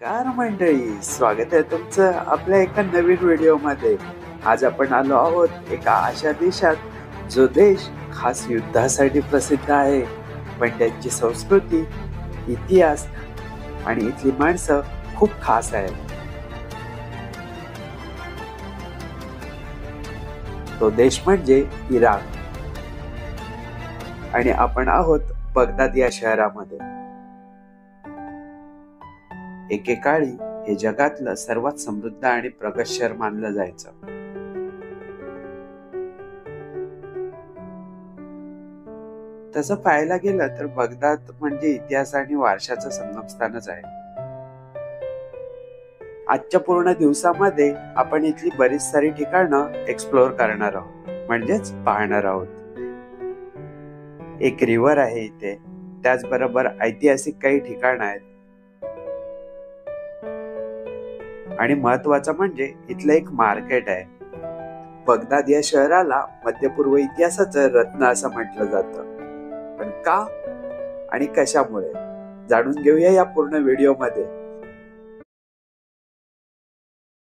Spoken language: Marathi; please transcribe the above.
कार मंडळी, स्वागत आहे तुमचं आपल्या एका नवीन व्हिडिओ मध्ये। आज आपण आलो आहोत एका अशा देशात जो देश खास युद्धासाठी प्रसिद्ध आहे, पण त्यांची संस्कृती, इतिहास आणि इथली माणसं खूप खास आहेत। तो देश म्हणजे इराक आणि आपण आहोत बगदाद या शहरामध्ये। एकेकाळी हे जगातलं सर्वात समृद्ध आणि प्रगत शहर मानलं जायचं। तसं पाहायला गेलं तर बगदाद म्हणजे इतिहास आणि वारशाचं संगमस्थानच आहे। आजच्या पूर्ण दिवसामध्ये आपण इथली बरीच सारी ठिकाणं एक्सप्लोर करणार आहोत, म्हणजेच पाहणार आहोत। एक रिव्हर आहे इथे, त्याचबरोबर ऐतिहासिक काही ठिकाण आहेत आणि महत्वाचं म्हणजे इथलं एक मार्केट आहे। बगदाद या शहराला मध्यपूर्व इतिहासाचं रत्न असं म्हटलं जातं, पण का आणि कशामुळे जाणून घेऊया या पूर्ण व्हिडिओ मध्ये।